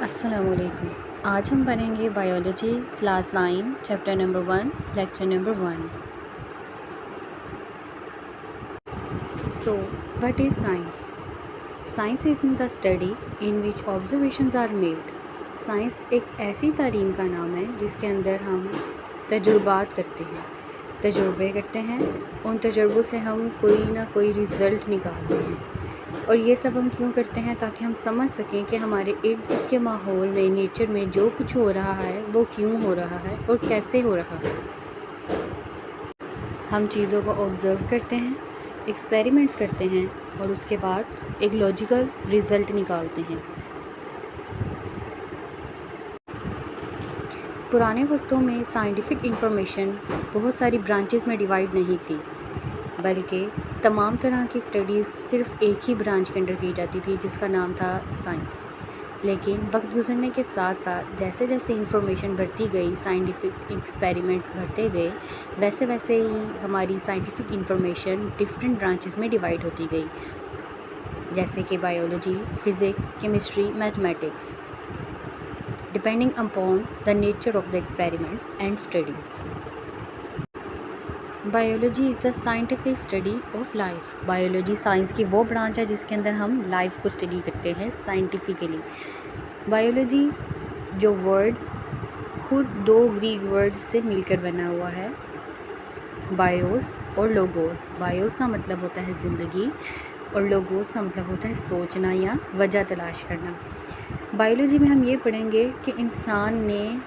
अस्सलामुअलैकुम। आज हम पढ़ेंगे biology class 9 chapter number 1 lecture number 1। So what is science? Science is the study in which observations are made. Science एक ऐसी तालीम का नाम है जिसके अंदर हम तजुर्बात करते हैं, तजुर्बे करते हैं। उन तजुर्बों से हम कोई ना कोई रिज़ल्ट निकालते हैं, और ये सब हम क्यों करते हैं? ताकि हम समझ सकें कि हमारे इर्द गिर्द के माहौल में, नेचर में जो कुछ हो रहा है वो क्यों हो रहा है और कैसे हो रहा है। हम चीज़ों को ऑब्ज़र्व करते हैं, एक्सपेरिमेंट्स करते हैं और उसके बाद एक लॉजिकल रिज़ल्ट निकालते हैं। पुराने वक्तों में साइंटिफिक इंफॉर्मेशन बहुत सारी ब्रांचेस में डिवाइड नहीं थी, बल्कि तमाम तरह की स्टडीज़ सिर्फ़ एक ही ब्रांच के अंडर की जाती थी जिसका नाम था साइंस। लेकिन वक्त गुजरने के साथ साथ जैसे जैसे इंफॉर्मेशन बढ़ती गई, साइंटिफिक एक्सपेरिमेंट्स बढ़ते गए, वैसे वैसे ही हमारी साइंटिफिक इंफॉर्मेशन डिफरेंट ब्रांचेस में डिवाइड होती गई, जैसे कि biology, physics, chemistry, mathematics, depending upon the nature of the experiments and studies. Biology is the scientific study of life. Biology science की वो ब्रांच है जिसके अंदर हम लाइफ को स्टडी करते हैं साइंटिफिकली। बायोलॉजी जो वर्ड खुद दो ग्रीक वर्ड्स से मिलकर बना हुआ है, बायोस और लोगोस। बायोस का मतलब होता है ज़िंदगी और लोगोस का मतलब होता है सोचना या वजह तलाश करना। बायोलॉजी में हम ये पढ़ेंगे कि इंसान ने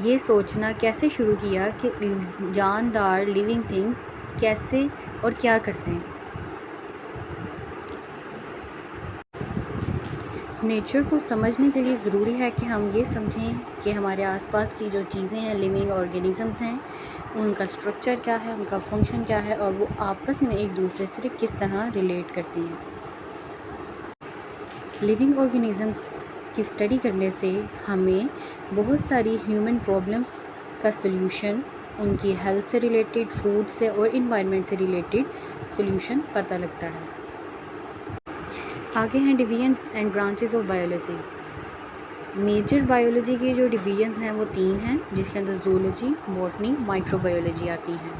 ये सोचना कैसे शुरू किया कि जानदार लिविंग थिंग्स कैसे और क्या करते हैं। नेचर को समझने के लिए ज़रूरी है कि हम ये समझें कि हमारे आसपास की जो चीज़ें हैं, लिविंग ऑर्गेनिज़म्स हैं, उनका स्ट्रक्चर क्या है, उनका फंक्शन क्या है और वो आपस में एक दूसरे से किस तरह रिलेट करती हैं। लिविंग ऑर्गेनिज़म्स की स्टडी करने से हमें बहुत सारी ह्यूमन प्रॉब्लम्स का सल्यूशन, उनकी हेल्थ से रिलेटेड, फूड से और इन्वायरमेंट से रिलेटेड सल्यूशन पता लगता है। आगे हैं divisions and branches of biology. Major biology के जो डिवीजन्स हैं वो 3 हैं, जिसके अंदर जूलॉजी, बॉटनी, माइक्रोबायोलॉजी आती हैं।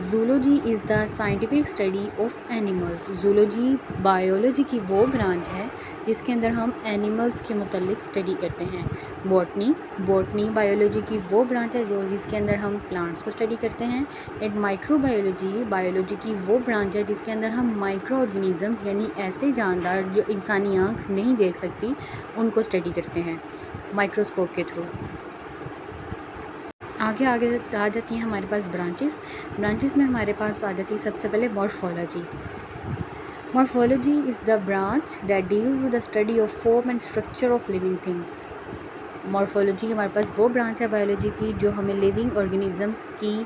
Zoology is the scientific study of animals. Zoology biology की वो ब्रांच है जिसके अंदर हम एनिमल्स के मुतल्लिक स्टडी करते हैं। बॉटनी बायोलॉजी की वो ब्रांच है जिसके अंदर हम प्लांट्स को स्टडी करते हैं। एंड बायोलॉजी की वो ब्रांच है जिसके अंदर हम माइक्रो ऑर्गेनिज़म्स यानी ऐसे जानदार जो इंसानी आँख नहीं देख सकती, उनको स्टडी करते हैं माइक्रोस्कोप के थ्रू। आगे आ जाती हैं हमारे पास ब्रांचेस में हमारे पास आ जाती है सबसे पहले morphology is the branch that deals with the study of form and structure of living things. Morphology हमारे पास वो ब्रांच है बायोलॉजी की जो हमें लिविंग ऑर्गेनिज़म्स की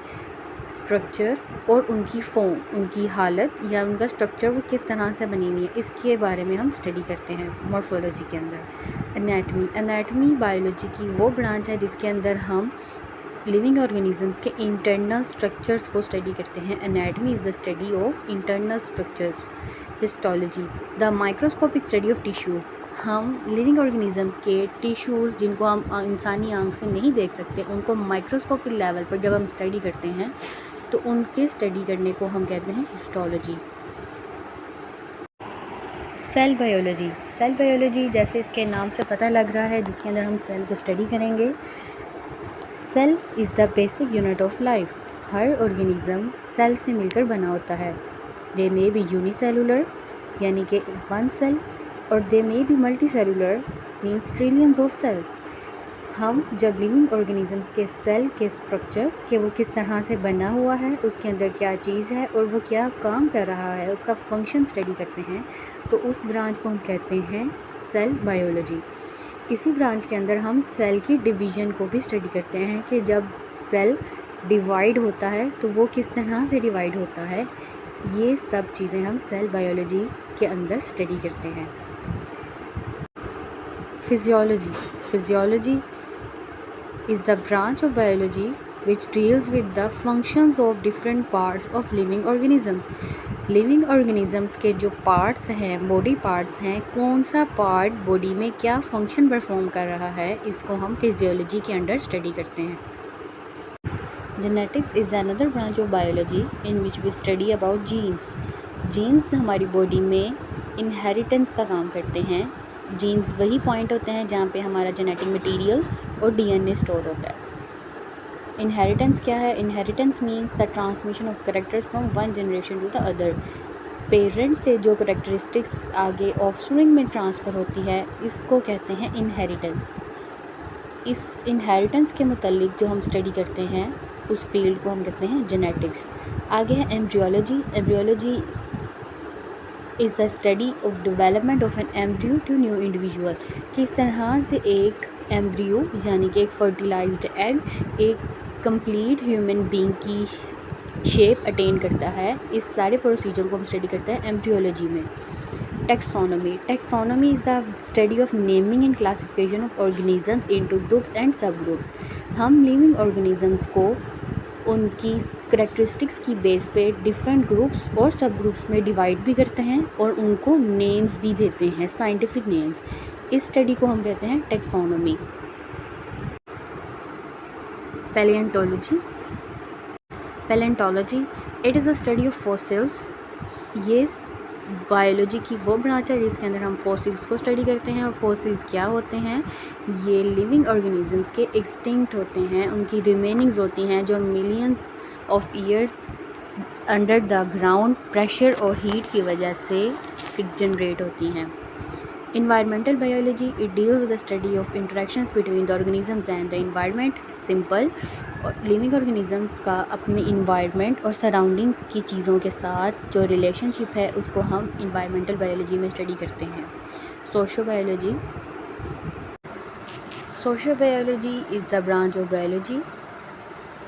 स्ट्रक्चर और उनकी फॉर्म, उनकी हालत या उनका स्ट्रक्चर वो किस तरह से बनी हुई है, इसके बारे में हम स्टडी करते हैं मॉर्फोलॉजी के अंदर। एनाटमी बायोलॉजी की वो ब्रांच है जिसके अंदर हम लिविंग ऑर्गेनिज़म्स के इंटरनल स्ट्रक्चर्स को स्टडी करते हैं। Anatomy is the study of internal structures. Histology the microscopic study of tissues. हम लिविंग ऑर्गेनिज़म्स के टिश्यूज़ जिनको हम इंसानी आँख से नहीं देख सकते, उनको माइक्रोस्कोपिक लेवल पर जब हम स्टडी करते हैं तो उनके स्टडी करने को हम कहते हैं हिस्टोलॉजी। सेल बायोलॉजी जैसे इसके नाम से पता लग रहा है, जिसके अंदर हम सेल को स्टडी करेंगे। Cell is the basic unit of life. हर ऑर्गेनिज़म सेल से मिलकर बना होता है। दे मे बी यूनिसेलुलर यानी कि वन सेल, और they may be multicellular means trillions of cells. हम जब लिविंग ऑर्गेनिज़म्स के सेल के स्ट्रक्चर कि वो किस तरह से बना हुआ है, उसके अंदर क्या चीज़ है और वो क्या काम कर रहा है, उसका फंक्शन स्टडी करते हैं, तो उस ब्रांच को हम कहते हैं सेल बायोलॉजी। इसी ब्रांच के अंदर हम सेल की डिवीज़न को भी स्टडी करते हैं कि जब सेल डिवाइड होता है तो वो किस तरह से डिवाइड होता है। ये सब चीज़ें हम सेल बायोलॉजी के अंदर स्टडी करते हैं। Physiology is the branch of biology which deals with the functions of different parts of living organisms. Living organisms के जो पार्ट्स हैं, बॉडी पार्ट्स हैं, कौन सा पार्ट बॉडी में क्या फंक्शन परफॉर्म कर रहा है, इसको हम फिजियोलॉजी के अंडर स्टडी करते हैं। Genetics is another branch of biology in which we study about genes. Genes हमारी बॉडी में इनहेरिटेंस का काम करते हैं। जीन्स वही पॉइंट होते हैं जहाँ पे हमारा जेनेटिक मटेरियल और डीएनए स्टोर होता है। इनहेरिटेंस क्या है? Inheritance means the transmission of characters from one generation to the other. Parents से जो करेक्टरिस्टिक्स आगे ऑफस्प्रिंग में ट्रांसफ़र होती है, इसको कहते हैं इनहेरिटेंस। इस इनहेरिटेंस के मुतालिक जो हम स्टडी करते हैं, उस फील्ड को हम कहते हैं जेनेटिक्स। आगे है embryology. Embryology is the study of development of an embryo to new individual. किस तरह से एक एम्ब्रियो यानी कि एक फर्टिलाइज्ड एग एक कंप्लीट ह्यूमन बीइंग की शेप अटेन करता है, इस सारे प्रोसीजर को हम स्टडी करते हैं एम्ब्रियोलॉजी में। Taxonomy. Taxonomy is the study of naming and classification of organisms into groups and सब ग्रुप्स। हम लिविंग ऑर्गेनिजम्स को उनकी करेक्टरिस्टिक्स की बेस पे डिफरेंट ग्रुप्स और सब ग्रुप्स में डिवाइड भी करते हैं और उनको नेम्स भी देते हैं, साइंटिफिक नेम्स। इस स्टडी को हम कहते हैं taxonomy. Palaeontology. Palaeontology it is the study of fossils. ये बायोलॉजी की वो ब्रांच है जिसके अंदर हम फॉसिल्स को स्टडी करते हैं। और फॉसिल्स क्या होते हैं? ये लिविंग ऑर्गेनिजम्स के एक्सटिंक्ट होते हैं, उनकी रिमेनिंग्स होती हैं जो millions of years under the ground pressure और हीट की वजह से जनरेट होती हैं। Environmental biology, it deals with the study of interactions between the organisms and the environment. Simple, living organisms का अपने इन्वायरमेंट और सराउंडिंग की चीज़ों के साथ जो रिलेशनशिप है, उसको हम इन्वायरमेंटल बायोलॉजी में स्टडी करते हैं। Sociobiology. Sociobiology is the branch of biology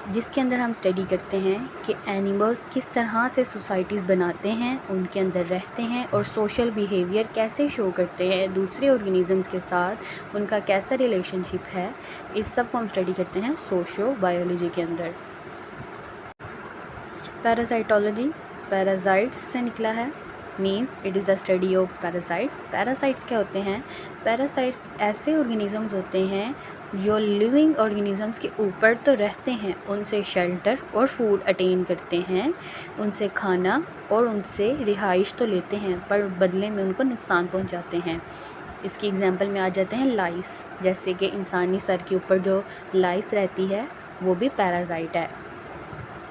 जिसके अंदर हम स्टडी करते हैं कि एनिमल्स किस तरह से सोसाइटीज़ बनाते हैं, उनके अंदर रहते हैं और सोशल बिहेवियर कैसे शो करते हैं दूसरे ऑर्गेनिजम्स के साथ, उनका कैसा रिलेशनशिप है। इस सब को हम स्टडी करते हैं सोशो बायोलॉजी के अंदर। पैरासाइटोलॉजी पैरासाइट्स से निकला है, means it is the study of parasites. Parasites क्या होते हैं? पैरासाइट्स ऐसे ऑर्गेनिजम्स होते हैं जो लिविंग ऑर्गेनिजम्स के ऊपर तो रहते हैं, उनसे शेल्टर और फूड अटेन करते हैं, उनसे खाना और उनसे रिहाइश तो लेते हैं, पर बदले में उनको नुकसान पहुंचाते हैं। इसकी एग्जांपल में आ जाते हैं लाइस, जैसे कि इंसानी सर के ऊपर जो लाइस रहती है वो भी पैरासाइट है।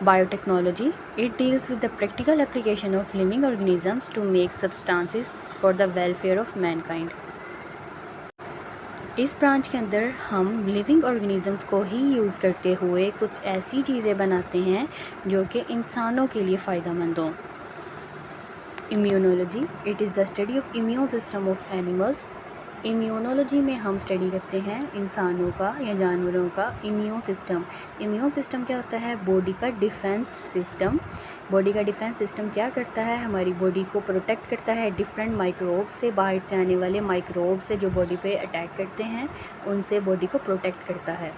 Biotechnology, it deals with the practical application of living organisms to make substances for the welfare of mankind. इस ब्रांच के अंदर हम लिविंग ऑर्गेनिजम्स को ही यूज़ करते हुए कुछ ऐसी चीज़ें बनाते हैं जो कि इंसानों के लिए फ़ायदेमंद हों। Immunology, it is the study of immune system of animals. Immunology में हम स्टडी करते हैं इंसानों का या जानवरों का इम्यून सिस्टम। इम्यून सिस्टम क्या होता है? बॉडी का डिफेंस सिस्टम। बॉडी का डिफेंस सिस्टम क्या करता है? हमारी बॉडी को प्रोटेक्ट करता है डिफरेंट माइक्रोब से, बाहर से आने वाले माइक्रोब से जो बॉडी पे अटैक करते हैं, उनसे बॉडी को प्रोटेक्ट करता है।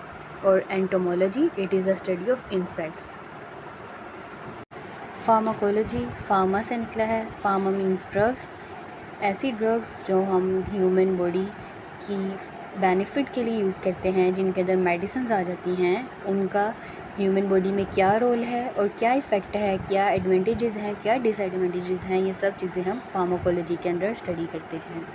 और entomology, it is the study of insects. Pharmacology, pharma से निकला है, फार्मा मीन्स ड्रग्स। ऐसी ड्रग्स जो हम ह्यूमन बॉडी की बेनिफिट के लिए यूज़ करते हैं, जिनके अंदर मेडिसिन्स आ जाती हैं, उनका ह्यूमन बॉडी में क्या रोल है और क्या इफ़ेक्ट है, क्या एडवांटेजेस हैं, क्या डिसएडवांटेजेस हैं, ये सब चीज़ें हम फार्माकोलॉजी के अंदर स्टडी करते हैं।